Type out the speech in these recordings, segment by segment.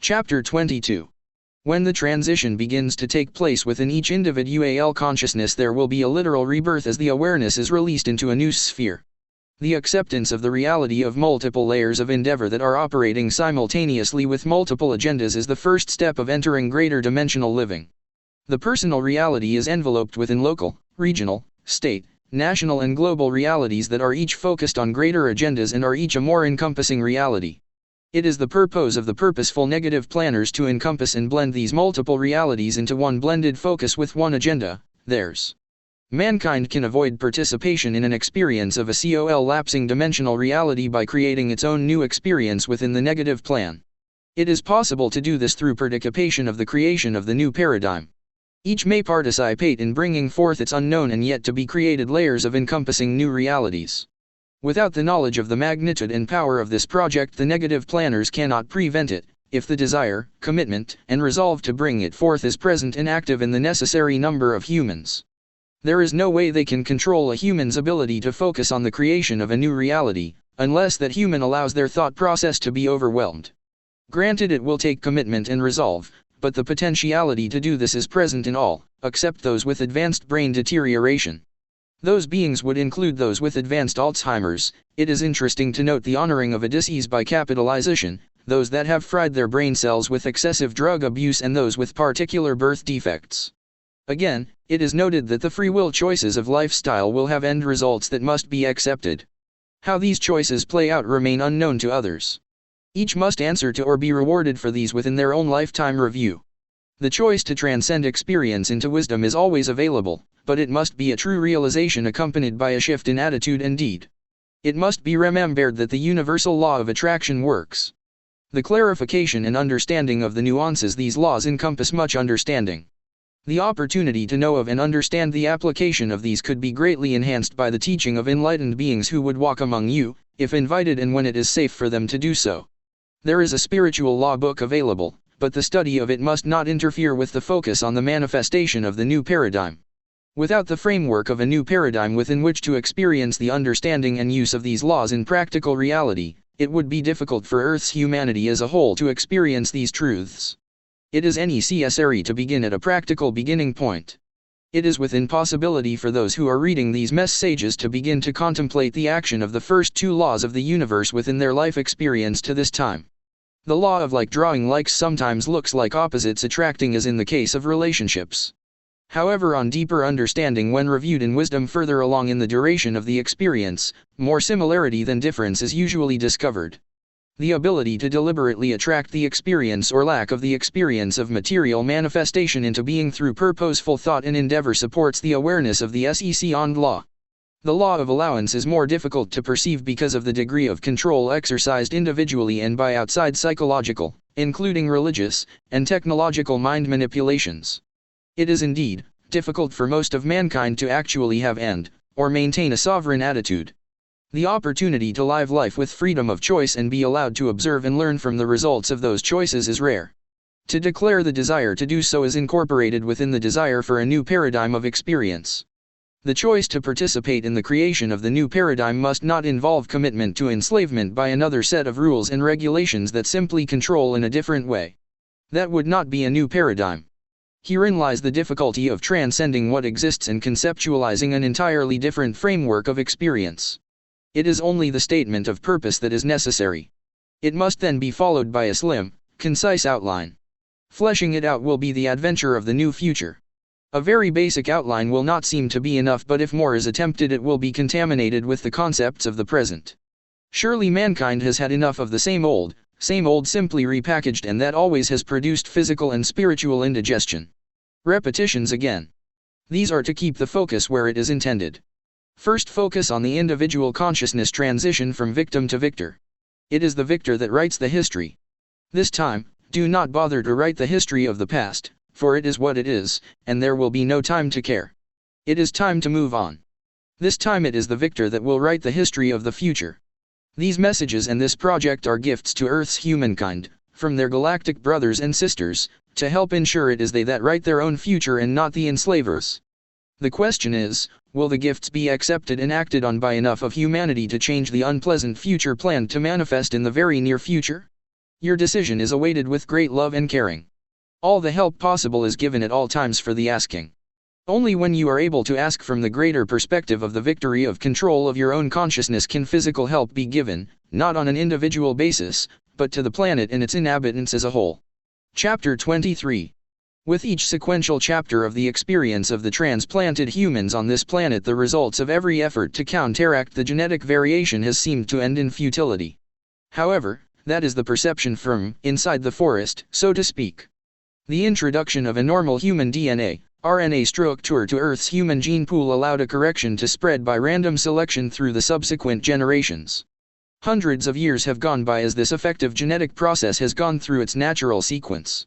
Chapter 22. When the transition begins to take place within each individual consciousness, there will be a literal rebirth as the awareness is released into a new sphere. The acceptance of the reality of multiple layers of endeavor that are operating simultaneously with multiple agendas is the first step of entering greater dimensional living. The personal reality is enveloped within local, regional, state, national and global realities that are each focused on greater agendas and are each a more encompassing reality. It is the purpose of the purposeful negative planners to encompass and blend these multiple realities into one blended focus with one agenda, theirs. Mankind can avoid participation in an experience of a lapsing dimensional reality by creating its own new experience within the negative plan. It is possible to do this through participation of the creation of the new paradigm. Each may participate in bringing forth its unknown and yet to be created layers of encompassing new realities. Without the knowledge of the magnitude and power of this project, the negative planners cannot prevent it, if the desire, commitment, and resolve to bring it forth is present and active in the necessary number of humans. There is no way they can control a human's ability to focus on the creation of a new reality, unless that human allows their thought process to be overwhelmed. Granted, it will take commitment and resolve, but the potentiality to do this is present in all, except those with advanced brain deterioration. Those beings would include those with advanced Alzheimer's. It is interesting to note the honoring of a disease by capitalization, those that have fried their brain cells with excessive drug abuse and those with particular birth defects. Again, it is noted that the free will choices of lifestyle will have end results that must be accepted. How these choices play out remain unknown to others. Each must answer to or be rewarded for these within their own lifetime review. The choice to transcend experience into wisdom is always available, but it must be a true realization accompanied by a shift in attitude and deed. It must be remembered that the universal law of attraction works. The clarification and understanding of the nuances these laws encompass much understanding. The opportunity to know of and understand the application of these could be greatly enhanced by the teaching of enlightened beings who would walk among you, if invited and when it is safe for them to do so. There is a spiritual law book available, but the study of it must not interfere with the focus on the manifestation of the new paradigm. Without the framework of a new paradigm within which to experience the understanding and use of these laws in practical reality, it would be difficult for Earth's humanity as a whole to experience these truths. It is necessary to begin at a practical beginning point. It is within possibility for those who are reading these messages to begin to contemplate the action of the first two laws of the universe within their life experience to this time. The law of like drawing likes sometimes looks like opposites attracting, as in the case of relationships. However, on deeper understanding when reviewed in wisdom further along in the duration of the experience, more similarity than difference is usually discovered. The ability to deliberately attract the experience or lack of the experience of material manifestation into being through purposeful thought and endeavor supports the awareness of the second law. The law of allowance is more difficult to perceive because of the degree of control exercised individually and by outside psychological, including religious, and technological mind manipulations. It is indeed difficult for most of mankind to actually have or maintain a sovereign attitude. The opportunity to live life with freedom of choice and be allowed to observe and learn from the results of those choices is rare. To declare the desire to do so is incorporated within the desire for a new paradigm of experience. The choice to participate in the creation of the new paradigm must not involve commitment to enslavement by another set of rules and regulations that simply control in a different way. That would not be a new paradigm. Herein lies the difficulty of transcending what exists and conceptualizing an entirely different framework of experience. It is only the statement of purpose that is necessary. It must then be followed by a slim, concise outline. Fleshing it out will be the adventure of the new future. A very basic outline will not seem to be enough, but if more is attempted it will be contaminated with the concepts of the present. Surely mankind has had enough of the same old simply repackaged, and that always has produced physical and spiritual indigestion. Repetitions again. These are to keep the focus where it is intended. First, focus on the individual consciousness transition from victim to victor. It is the victor that writes the history. This time, do not bother to write the history of the past, for it is what it is, and there will be no time to care. It is time to move on. This time it is the victor that will write the history of the future. These messages and this project are gifts to Earth's humankind, from their galactic brothers and sisters, to help ensure it is they that write their own future and not the enslavers. The question is, will the gifts be accepted and acted on by enough of humanity to change the unpleasant future planned to manifest in the very near future? Your decision is awaited with great love and caring. All the help possible is given at all times for the asking. Only when you are able to ask from the greater perspective of the victory of control of your own consciousness can physical help be given, not on an individual basis, but to the planet and its inhabitants as a whole. Chapter 23. With each sequential chapter of the experience of the transplanted humans on this planet, the results of every effort to counteract the genetic variation has seemed to end in futility. However, that is the perception from inside the forest, so to speak. The introduction of a normal human DNA, RNA structure to Earth's human gene pool allowed a correction to spread by random selection through the subsequent generations. Hundreds of years have gone by as this effective genetic process has gone through its natural sequence.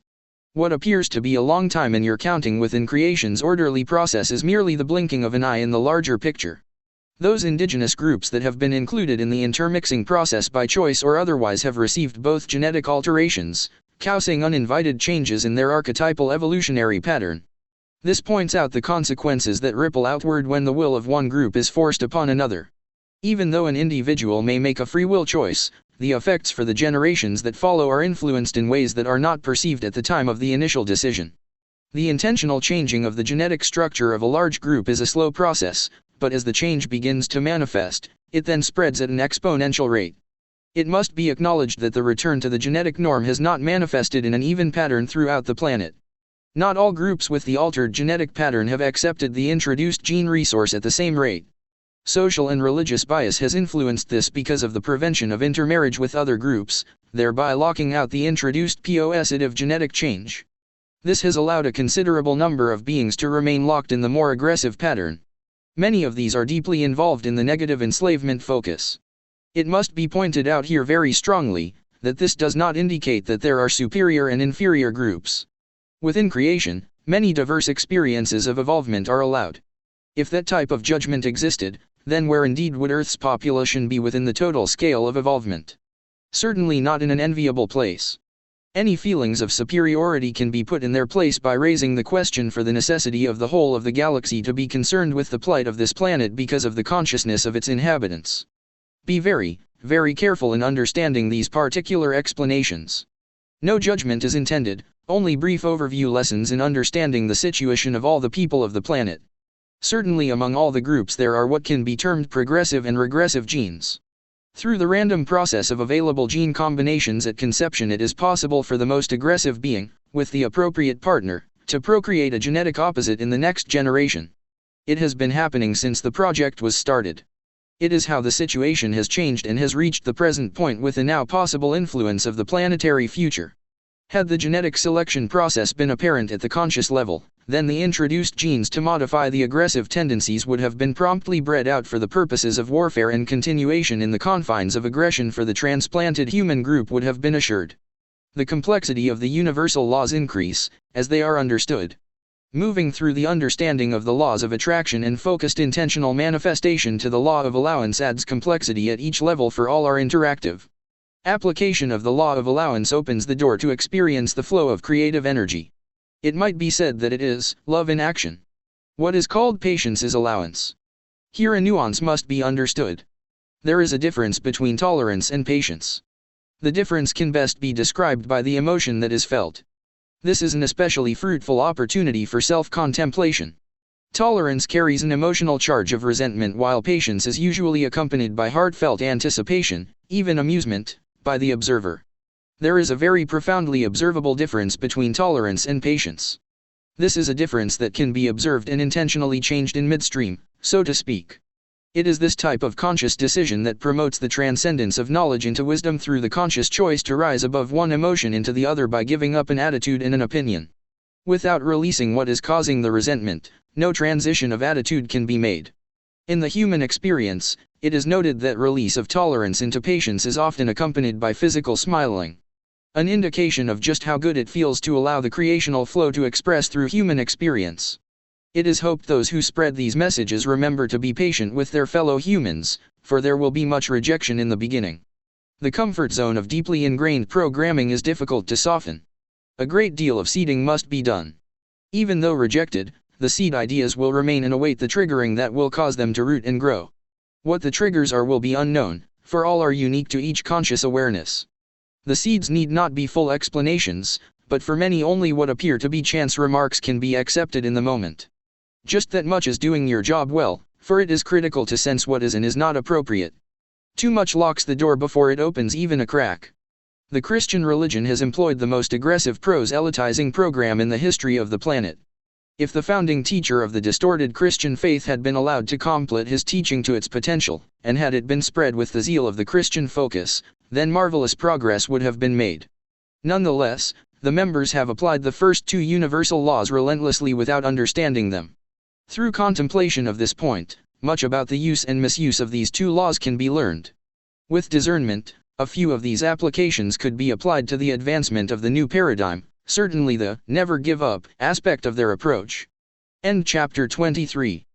What appears to be a long time in your counting within creation's orderly process is merely the blinking of an eye in the larger picture. Those indigenous groups that have been included in the intermixing process by choice or otherwise have received both genetic alterations, causing uninvited changes in their archetypal evolutionary pattern. This points out the consequences that ripple outward when the will of one group is forced upon another. Even though an individual may make a free will choice, the effects for the generations that follow are influenced in ways that are not perceived at the time of the initial decision. The intentional changing of the genetic structure of a large group is a slow process, but as the change begins to manifest, it then spreads at an exponential rate. It must be acknowledged that the return to the genetic norm has not manifested in an even pattern throughout the planet. Not all groups with the altered genetic pattern have accepted the introduced gene resource at the same rate. Social and religious bias has influenced this because of the prevention of intermarriage with other groups, thereby locking out the introduced positive genetic change. This has allowed a considerable number of beings to remain locked in the more aggressive pattern. Many of these are deeply involved in the negative enslavement focus. It must be pointed out here very strongly, that this does not indicate that there are superior and inferior groups. Within creation, many diverse experiences of evolvement are allowed. If that type of judgment existed, then where indeed would Earth's population be within the total scale of evolvement? Certainly not in an enviable place. Any feelings of superiority can be put in their place by raising the question for the necessity of the whole of the galaxy to be concerned with the plight of this planet because of the consciousness of its inhabitants. Be very, very careful in understanding these particular explanations. No judgment is intended, only brief overview lessons in understanding the situation of all the people of the planet. Certainly among all the groups there are what can be termed progressive and regressive genes. Through the random process of available gene combinations at conception, it is possible for the most aggressive being, with the appropriate partner, to procreate a genetic opposite in the next generation. It has been happening since the project was started. It is how the situation has changed and has reached the present point with the now possible influence of the planetary future. Had the genetic selection process been apparent at the conscious level, then the introduced genes to modify the aggressive tendencies would have been promptly bred out for the purposes of warfare, and continuation in the confines of aggression for the transplanted human group would have been assured. The complexity of the universal laws increase, as they are understood. Moving through the understanding of the laws of attraction and focused intentional manifestation to the law of allowance adds complexity at each level, for all are interactive. Application of the law of allowance opens the door to experience the flow of creative energy. It might be said that it is love in action. What is called patience is allowance. Here a nuance must be understood. There is a difference between tolerance and patience. The difference can best be described by the emotion that is felt. This is an especially fruitful opportunity for self-contemplation. Tolerance carries an emotional charge of resentment, while patience is usually accompanied by heartfelt anticipation, even amusement, by the observer. There is a very profoundly observable difference between tolerance and patience. This is a difference that can be observed and intentionally changed in midstream, so to speak. It is this type of conscious decision that promotes the transcendence of knowledge into wisdom through the conscious choice to rise above one emotion into the other by giving up an attitude and an opinion. Without releasing what is causing the resentment, no transition of attitude can be made. In the human experience, it is noted that release of tolerance into patience is often accompanied by physical smiling. An indication of just how good it feels to allow the creational flow to express through human experience. It is hoped those who spread these messages remember to be patient with their fellow humans, for there will be much rejection in the beginning. The comfort zone of deeply ingrained programming is difficult to soften. A great deal of seeding must be done. Even though rejected, the seed ideas will remain and await the triggering that will cause them to root and grow. What the triggers are will be unknown, for all are unique to each conscious awareness. The seeds need not be full explanations, but for many only what appear to be chance remarks can be accepted in the moment. Just that much is doing your job well, for it is critical to sense what is and is not appropriate. Too much locks the door before it opens even a crack. The Christian religion has employed the most aggressive proselytizing program in the history of the planet. If the founding teacher of the distorted Christian faith had been allowed to complete his teaching to its potential, and had it been spread with the zeal of the Christian focus, then marvelous progress would have been made. Nonetheless, the members have applied the first two universal laws relentlessly without understanding them. Through contemplation of this point, much about the use and misuse of these two laws can be learned. With discernment, a few of these applications could be applied to the advancement of the new paradigm, certainly the never give up aspect of their approach. End chapter 23.